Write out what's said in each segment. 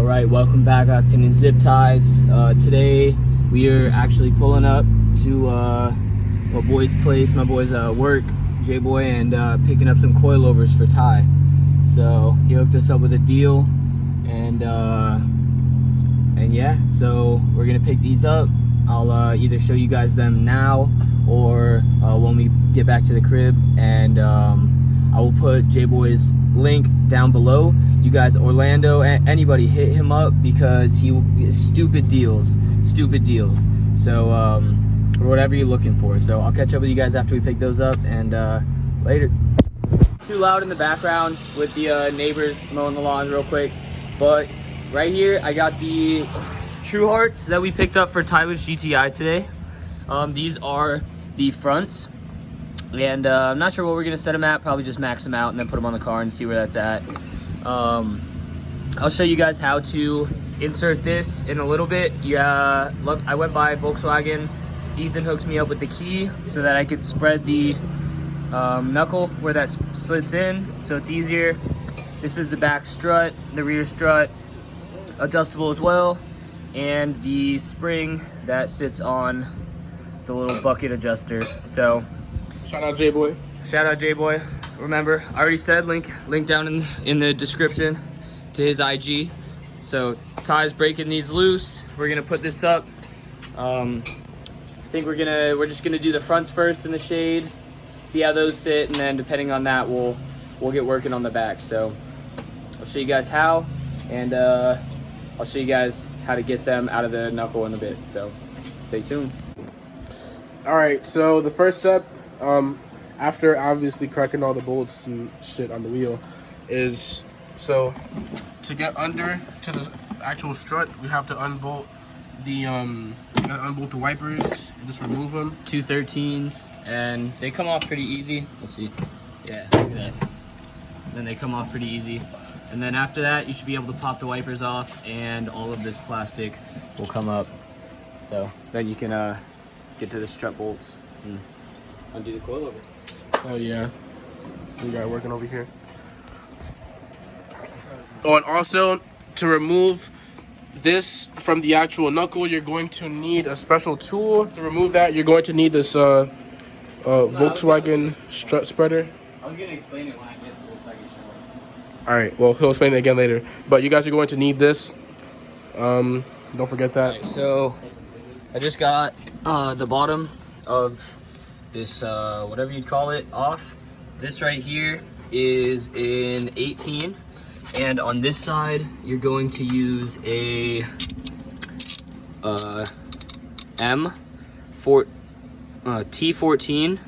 All right, welcome back, Octane and Zip Ties. Today we are actually pulling up to my boy's place, my boy's work, J-Boy, and picking up some coilovers for Ty. So he hooked us up with a deal, and yeah, so we're gonna pick these up. I'll either show you guys them now or when we get back to the crib, and I will put J-Boy's link down below. You guys, Orlando, anybody, hit him up because he stupid deals. So or whatever you're looking for. So I'll catch up with you guys after we pick those up, and later. Too loud in the background with the neighbors mowing the lawns real quick, but right here I got the TruHarts that we picked up for Tyler's GTI today. These are the fronts, and I'm not sure what we're gonna set them at. Probably just max them out and then put them on the car and see where that's at. I'll show you guys how to insert this in a little bit. Yeah, look, I went by Volkswagen. Ethan hooked me up with the key so that I could spread the knuckle where that slits in, so it's easier. This is the back strut, the rear strut, adjustable as well, and the spring that sits on the little bucket adjuster. So shout out J-Boy. Shout out J-Boy. Remember, I already said link down in the description to his IG. So Ty's breaking these loose. We're gonna put this up. I think we're just gonna do the fronts first in the shade, see how those sit, and then depending on that, we'll get working on the back. So I'll show you guys how, and I'll show you guys how to get them out of the knuckle in a bit. So stay tuned. All right, so the first step, after obviously cracking all the bolts and shit on the wheel, is so to get under to the actual strut, we have to unbolt the unbolt the wipers and just remove them. 213s, and they come off pretty easy. Let's see. Yeah, look at that. Then they come off pretty easy. And then after that, you should be able to pop the wipers off, and all of this plastic will come up. So then you can get to the strut bolts and undo the coilover. Oh yeah, we got it working over here. Oh, and also to remove this from the actual knuckle, you're going to need a special tool. To remove that, you're going to need this Volkswagen strut spreader. I was gonna explain it when I get to it so I can show it. All right, well, he'll explain it again later. But you guys are going to need this. Don't forget that. Right, so I just got the bottom of this, whatever you'd call it, off. This right here is an 18. And on this side, you're going to use a T14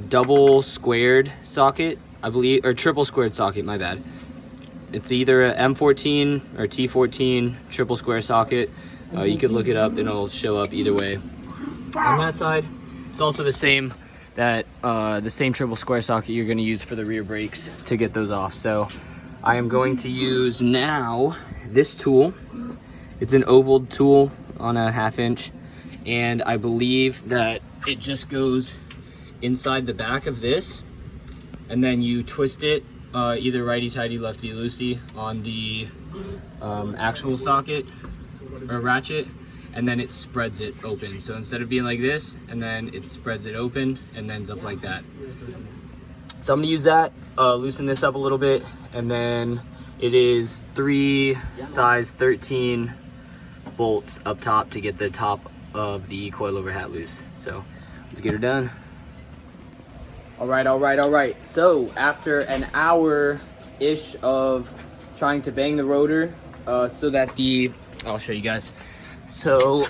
double squared socket, I believe, or triple squared socket, my bad. It's either a M14 or T14 triple square socket. You could look it up and it'll show up either way. On that side, it's also the same triple square socket you're going to use for the rear brakes to get those off. So I am going to use now this tool. It's an oval tool on a 1/2 inch, and I believe that it just goes inside the back of this, and then you twist it either righty-tighty, lefty-loosey on the actual socket or ratchet, and then it spreads it open. So instead of being like this, and then it spreads it open and ends up like that. So I'm gonna use that, loosen this up a little bit, and then it is 3 size 13 bolts up top to get the top of the coilover hat loose. So let's get her done. All right. So after an hour-ish of trying to bang the rotor so that I'll show you guys. So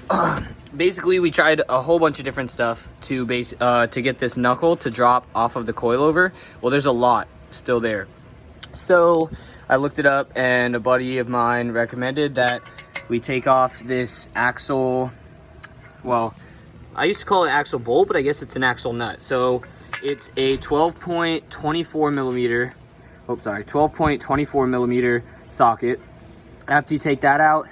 basically we tried a whole bunch of different stuff to get this knuckle to drop off of the coilover. Well, there's a lot still there. So I looked it up, and a buddy of mine recommended that we take off this axle. Well, I used to call it axle bolt, but I guess it's an axle nut. So it's a 12.24 millimeter, 12.24 millimeter socket. After you take that out,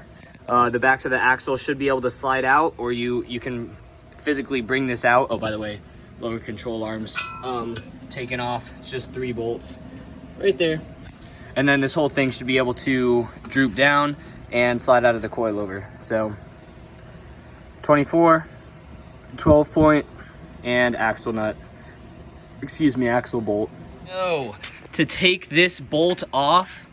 the backs of the axle should be able to slide out, or you can physically bring this out. Oh, by the way, lower control arms taken off. It's just 3 bolts right there. And then this whole thing should be able to droop down and slide out of the coilover. So 24, 12 point, and axle nut. Excuse me, axle bolt. So to take this bolt off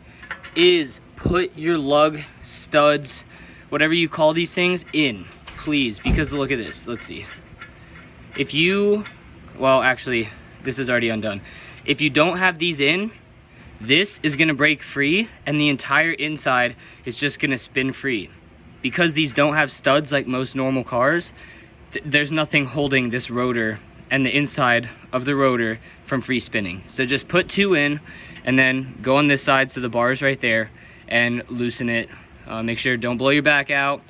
is put your lug, studs, whatever you call these things, in, please, because look at this. Let's see. If you, well, actually, this is already undone. If you don't have these in, this is gonna break free and the entire inside is just gonna spin free. Because these don't have studs like most normal cars, there's nothing holding this rotor and the inside of the rotor from free spinning. So just put 2 in and then go on this side, so the bar's right there, and loosen it. Make sure don't blow your back out.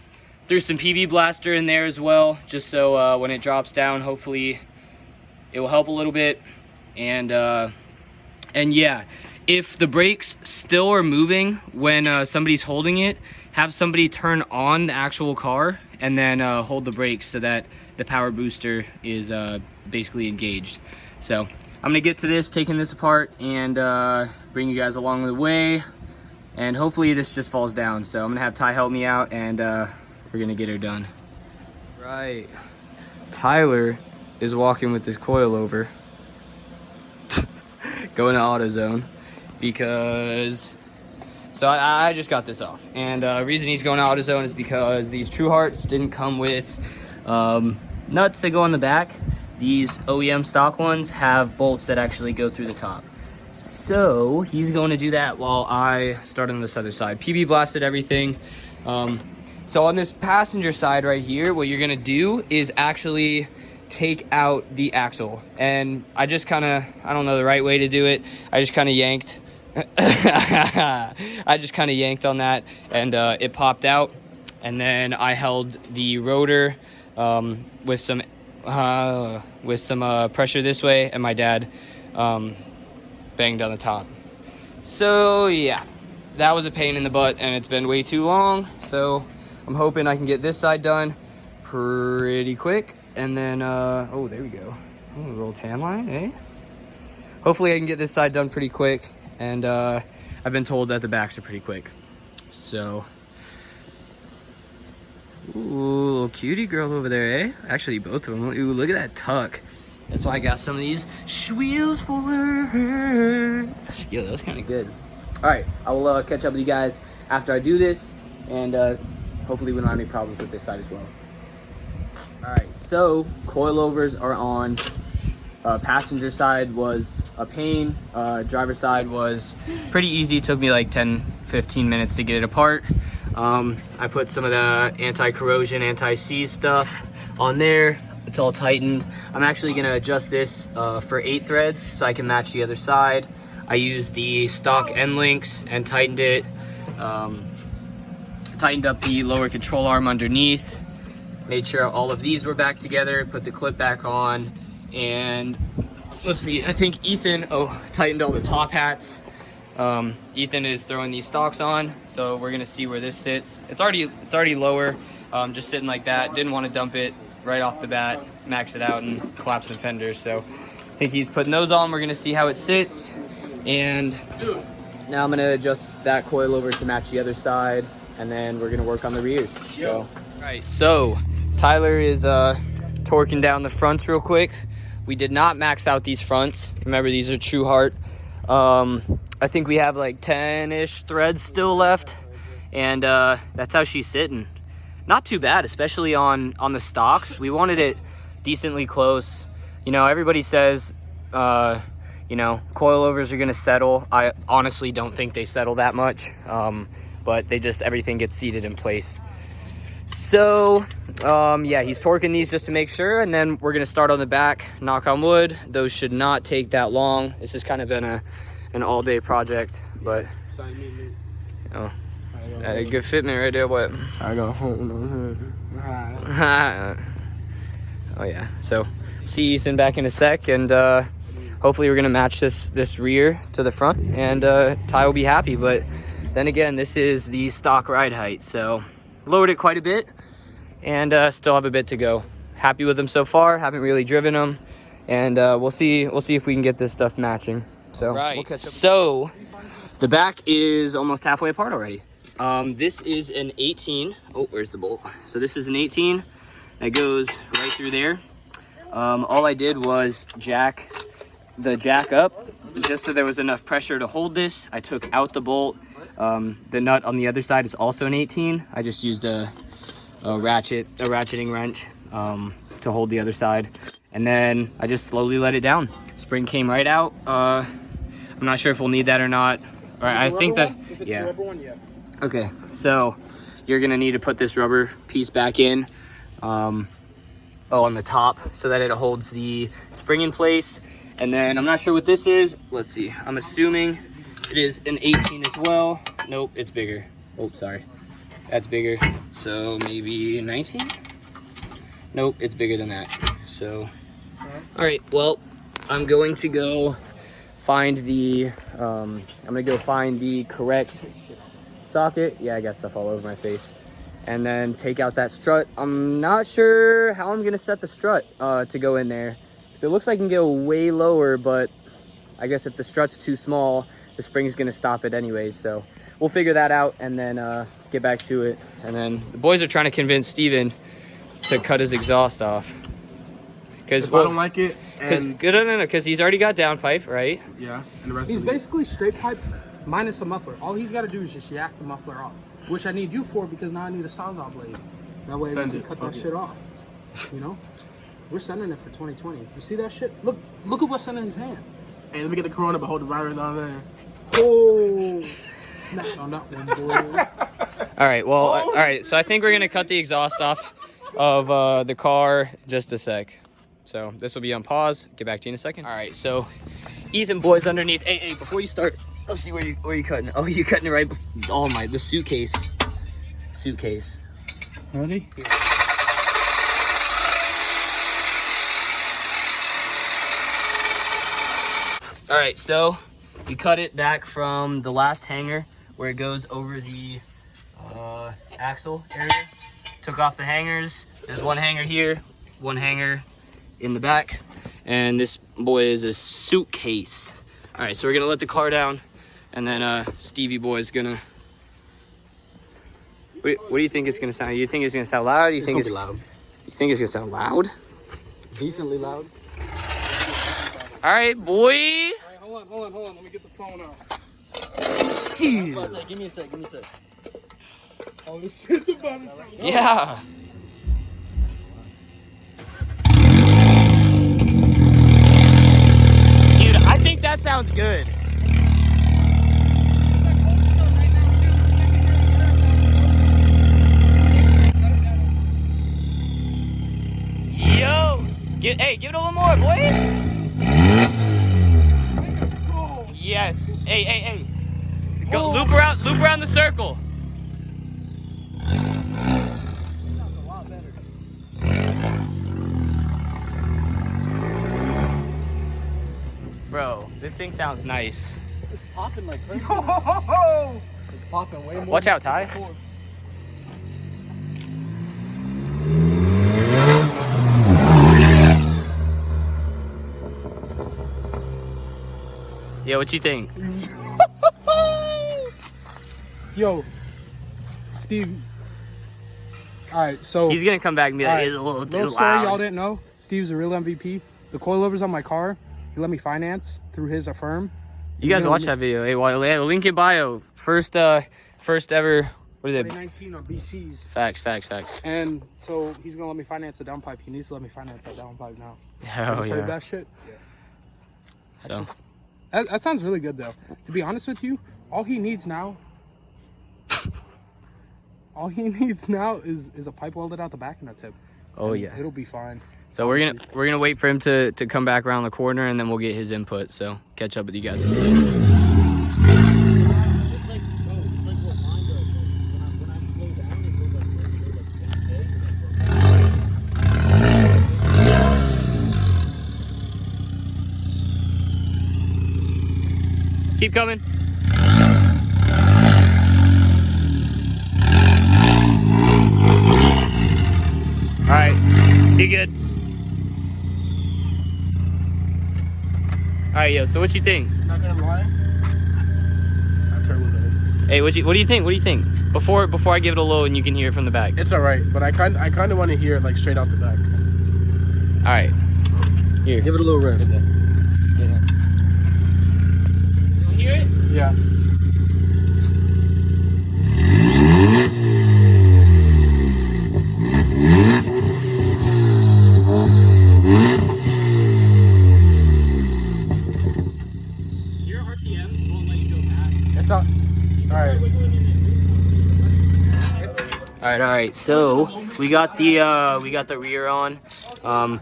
Threw some PB blaster in there as well, just so when it drops down, hopefully it will help a little bit. And yeah, if the brakes still are moving when somebody's holding it, have somebody turn on the actual car and then hold the brakes so that the power booster is basically engaged. So I'm gonna get to this, taking this apart, and bring you guys along the way. And hopefully this just falls down. So I'm gonna have Ty help me out, and we're gonna get her done. Right, Tyler is walking with this coilover, going to AutoZone, because so I just got this off, and the reason he's going to AutoZone is because these TruHarts didn't come with nuts that go on the back. These OEM stock ones have bolts that actually go through the top. So he's going to do that while I start on this other side. PB blasted everything. So on this passenger side right here, what you're gonna do is actually take out the axle. And I just kinda, I don't know the right way to do it. I just kinda yanked. I just kinda yanked on that, and it popped out. And then I held the rotor with some pressure this way, and my dad banged on the top. So yeah, that was a pain in the butt, and it's been way too long. So I'm hoping I can get this side done pretty quick, and then oh, there we go. Oh, a little tan line, eh? Hopefully I can get this side done pretty quick, and I've been told that the backs are pretty quick. So ooh, little cutie girl over there, eh? Actually, both of them. Ooh, look at that tuck. That's why I got some of these wheels for her. Yo, that was kind of good. All right, I will catch up with you guys after I do this, and hopefully we don't have any problems with this side as well. All right, so coilovers are on. Passenger side was a pain. Driver side was pretty easy. It took me like 10-15 minutes to get it apart. I put some of the anti-corrosion, anti-seize stuff on there. It's all tightened. I'm actually gonna adjust this for 8 threads so I can match the other side. I used the stock end links and tightened it. Tightened up the lower control arm underneath. Made sure all of these were back together. Put the clip back on, and let's see. I think Ethan tightened all the top hats. Ethan is throwing these stocks on, so we're gonna see where this sits. It's already lower, just sitting like that. Didn't want to dump it right off the bat, max it out, and collapse some fenders. So I think he's putting those on. We're gonna see how it sits, and now I'm gonna adjust that coilover to match the other side, and then we're gonna work on the rears. So, right. So Tyler is torquing down the fronts real quick. We did not max out these fronts. Remember, these are TruHart. I think we have like 10-ish threads still left, and that's how she's sitting. Not too bad, especially on the stocks. We wanted it decently close. You know, everybody says, you know, coilovers are gonna settle. I honestly don't think they settle that much, but they just, everything gets seated in place. So, yeah, he's torquing these just to make sure, and then we're gonna start on the back. Knock on wood, those should not take that long. This has kind of been an all-day project, but you know, a good fitment right there. What? I go home. Oh yeah. So see Ethan back in a sec, and hopefully we're gonna match this rear to the front, and Ty will be happy. But then again, this is the stock ride height, so lowered it quite a bit, and still have a bit to go. Happy with them so far. Haven't really driven them, and we'll see if we can get this stuff matching. So right. We'll catch up. So The back is almost halfway apart already. This is an 18. Oh, where's the bolt? So this is an 18 that goes right through there. All I did was jack the jack up just so there was enough pressure to hold this. I took out the bolt. The nut on the other side is also an 18. I just used a ratcheting wrench to hold the other side, and then I just slowly let it down. Spring came right out. I'm not sure if we'll need that or not. All right, I think that if it's yeah. the rubber one, yeah. Okay, so you're gonna need to put this rubber piece back in, on the top, so that it holds the spring in place. And then I'm not sure what this is. Let's see. I'm assuming it is an 18 as well. Nope, it's bigger. Oh, sorry. That's bigger. So maybe 19? Nope, it's bigger than that. So, all right. Well, I'm going to go find the correct socket. Yeah, I got stuff all over my face. And then take out that strut. I'm not sure how I'm gonna set the strut to go in there. So it looks like I can go way lower, but I guess if the strut's too small, the spring's gonna stop it anyways. So we'll figure that out and then get back to it. And then the boys are trying to convince Steven to cut his exhaust off. Because I don't like it, and because he's already got downpipe, right? yeah, and the rest. He's basically straight pipe minus a muffler. All he's got to do is just yak the muffler off, which I need you for because now I need a Sawzall blade. That way we can cut that shit off. You know, we're sending it for 2020. You see that shit? Look at what's in his hand. Hey, let me get the Corona, but hold the virus on there. Oh, snap on that one, boy. All right. Well, all right. So I think we're gonna cut the exhaust off of the car just a sec. So this will be on pause. Get back to you in a second. All right. So Ethan, boys underneath. Hey, before you start, let's see where you cutting. Oh, you cutting it right. Oh my, the suitcase. Ready? Yeah. All right, so we cut it back from the last hanger where it goes over the axle area. Took off the hangers. There's one hanger here, one hanger in the back, and this boy is a suitcase. All right, so we're gonna let the car down, and then Stevie boy is gonna. What do you think it's gonna sound? You think it's gonna sound loud? You think it's loud? You think it's gonna sound loud? Decently loud. All right, boy. All right, hold on. Let me get the phone out. Shit. Give me a sec. Oh, this shit's about to sound. Yeah. Dude, I think that sounds good. Yo, give it a little more, boy. Yes. Hey. Go loop around the circle. Bro, this thing sounds nice. It's popping like crazy. It's popping way more. Watch out, Ty. Yeah, what you think? Yo, Steve. All right, so He's gonna come back and be like, all right, it's a little too little story y'all loud. didn't know. Steve's a real MVP. The coilovers on my car, he let me finance through his firm. You guys watch that video. Hey, well, link in bio. First ever. What is it? 2019 on BC's. Facts. And so he's gonna let me finance the downpipe. He needs to let me finance that downpipe now. Hell Just heard yeah. that shit. So That sounds really good though. To be honest with you, all he needs now is a pipe welded out the back and a tip. oh And yeah. it'll be fine. So we're gonna wait for him to come back around the corner, and then we'll get his input. So catch up with you guys in a second. Keep coming. All right, be good. All right, yo. So what you think? Not gonna lie. Hey, what do you think? What do you think? Before I give it a low and you can hear it from the back. It's all right, but I kind of want to hear it like straight out the back. All right. Here. Give it a little rev. Yeah. You hear it? Yeah. Your RPMs won't let you go fast. It's not. All right. All right. So we got the rear on.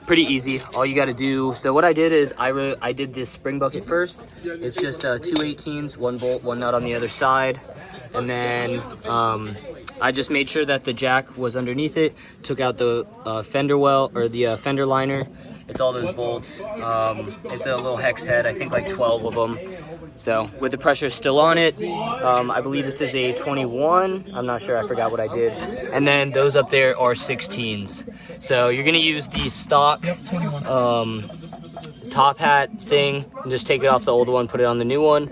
Pretty easy. All you got to do. So what I did is I did this spring bucket first. It's just 2 18s, 1 bolt, 1 nut on the other side, and then I just made sure that the jack was underneath it. Took out the fender well or the fender liner. It's all those bolts. It's a little hex head. I think like 12 of them. So with the pressure still on it, I believe this is a 21. I'm not sure, I forgot what I did. And then those up there are 16s. So you're gonna use the stock top hat thing and just take it off the old one, put it on the new one.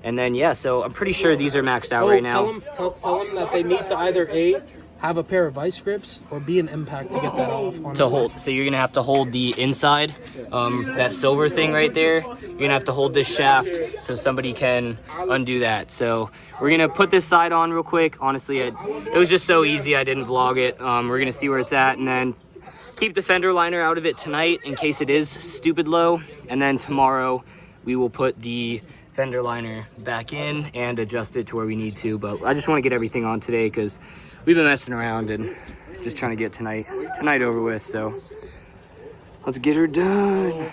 And then yeah, so I'm pretty sure these are maxed out right now. Tell them that they need to either A, have a pair of vice grips, or B, an impact to get that off. To hold, so you're gonna have to hold the inside, that silver thing right there. You're gonna have to hold this shaft so somebody can undo that. So we're gonna put this side on real quick. Honestly, it was just so easy, I didn't vlog it. We're gonna see where it's at, and then keep the fender liner out of it tonight in case it is stupid low. And then tomorrow we will put the fender liner back in and adjust it to where we need to. But I just want to get everything on today because we've been messing around and just trying to get tonight over with. So let's get her done.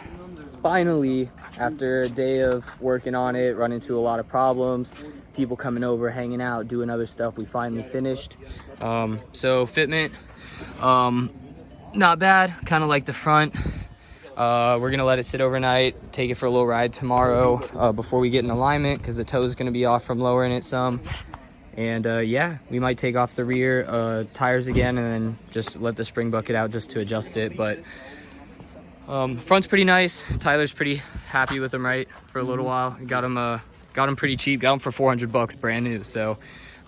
Finally, after a day of working on it, run into a lot of problems, people coming over, hanging out, doing other stuff, we finally finished. So fitment, not bad, kind of like the front. We're gonna let it sit overnight, take it for a little ride tomorrow before we get in alignment because the toe is gonna be off from lowering it some. And yeah, we might take off the rear tires again and then just let the spring bucket out just to adjust it. But front's pretty nice. Tyler's pretty happy with them, right? For a little while, got him pretty cheap. Got them for 400 bucks, brand new. So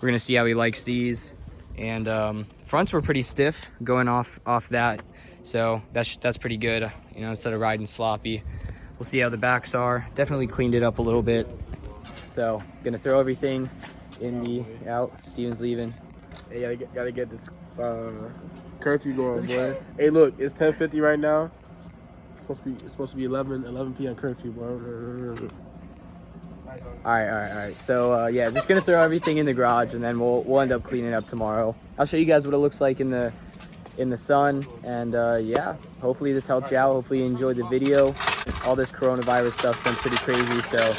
we're gonna see how he likes these. And fronts were pretty stiff going off that. So that's pretty good, you know, instead of riding sloppy. We'll see how the backs are. Definitely cleaned it up a little bit. So gonna throw everything in the out. Steven's leaving. Hey, gotta get this curfew going, boy. Hey, look, it's 10:50 right now. It's supposed to be 11 p.m. curfew, bro. All right. So yeah, just gonna throw everything in the garage, and then we'll end up cleaning up tomorrow. I'll show you guys what it looks like in the sun. And yeah, hopefully this helped you out. Hopefully you enjoyed the video. All this coronavirus stuff's been pretty crazy, so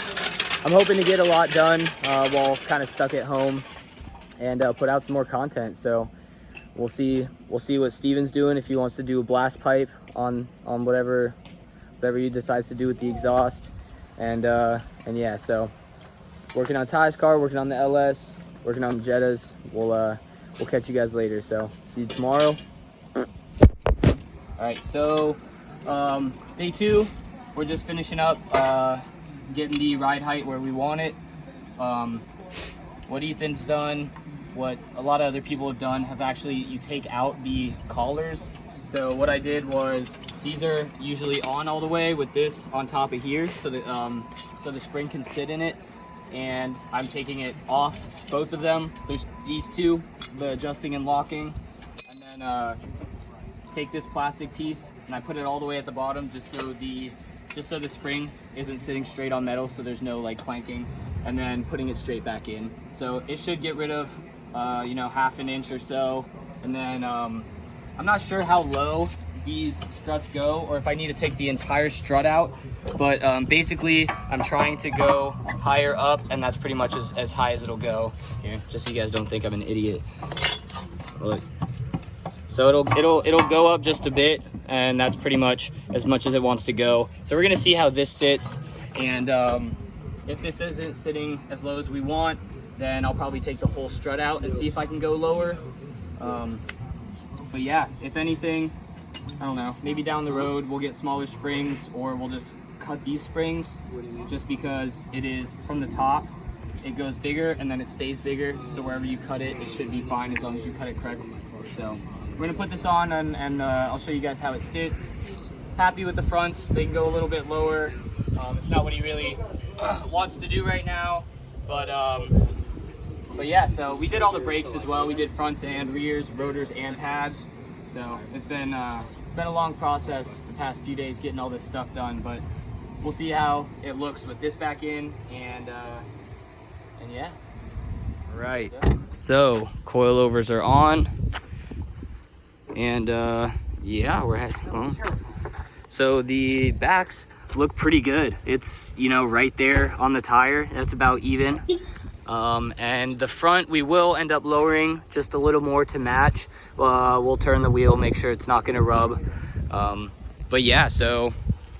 I'm hoping to get a lot done while kind of stuck at home and put out some more content. So we'll see what Steven's doing, if he wants to do a blast pipe on whatever he decides to do with the exhaust. And yeah, so working on Ty's car, working on the LS, working on the Jettas. We'll catch you guys later. So see you tomorrow. All right, so day 2, we're just finishing up getting the ride height where we want it. What Ethan's done, what a lot of other people have done, you take out the collars. So what I did was, these are usually on all the way with this on top of here, so that so the spring can sit in it. And I'm taking it off, both of them. There's these two, the adjusting and locking, and then take this plastic piece and I put it all the way at the bottom just so the spring isn't sitting straight on metal, so there's no like clanking, and then putting it straight back in. So it should get rid of you know, half an inch or so. And then I'm not sure how low these struts go or if I need to take the entire strut out, but basically I'm trying to go higher up, and that's pretty much as high as it'll go. Here, just so you guys don't think I'm an idiot. Look. So it'll go up just a bit, and that's pretty much as it wants to go. So we're gonna see how this sits, and if this isn't sitting as low as we want, then I'll probably take the whole strut out and see if I can go lower. But yeah, if anything, I don't know, maybe down the road we'll get smaller springs, or we'll just cut these springs just because it is from the top. it goes bigger and then it stays bigger. So wherever you cut it, it should be fine as long as you cut it correctly. So we're gonna put this on and I'll show you guys how it sits. Happy with the fronts. They can go a little bit lower. It's not what he really wants to do right now, but yeah. So we did all the brakes as well. We did fronts and rears, rotors and pads. So it's been a long process the past few days getting all this stuff done, but we'll see how it looks with this back in and yeah. Right. So coilovers are on, and yeah, we're at home. So the backs look pretty good. It's, you know, right there on the tire. That's about even. And the front we will end up lowering just a little more to match. We'll turn the wheel, make sure it's not gonna rub. But yeah, so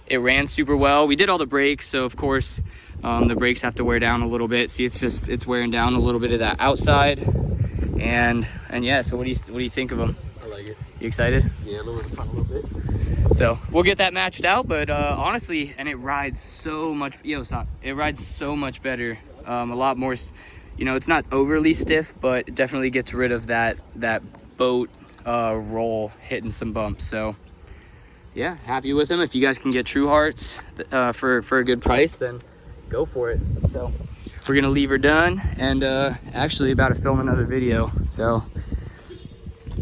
it ran super well. We did all the brakes, so of course the brakes have to wear down a little bit. See, it's wearing down a little bit of that outside. And yeah, so what do you think of them? I like it. You excited? Yeah, a little bit. So we'll get that matched out, but honestly, and it rides so much. It rides so much better. A lot more. You know, it's not overly stiff, but it definitely gets rid of that boat roll hitting some bumps. So yeah, happy with them. If you guys can get TruHarts for a good price, then go for it. So we're gonna leave her done, and actually about to film another video. So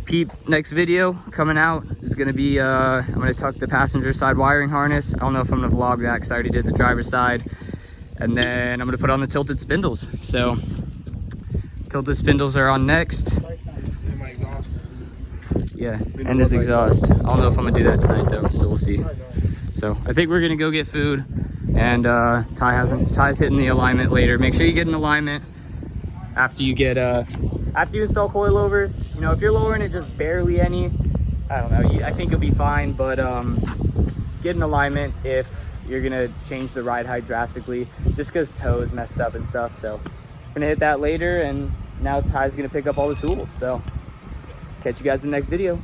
peep, next video coming out is gonna be I'm gonna tuck the passenger side wiring harness. I don't know if I'm gonna vlog that because I already did the driver's side, and then I'm gonna put on the tilted spindles. So tilted spindles are on next. Yeah, and his exhaust. I don't know if I'm gonna do that tonight though, so we'll see. So I think we're gonna go get food, and Ty's hitting the alignment later. Make sure you get an alignment after you get after you install coilovers. You know, if you're lowering it just barely any, I don't know, I think you'll be fine, but get an alignment if you're gonna change the ride height drastically, just because toes messed up and stuff. So I'm gonna hit that later, and now Ty's gonna pick up all the tools. So catch you guys in the next video.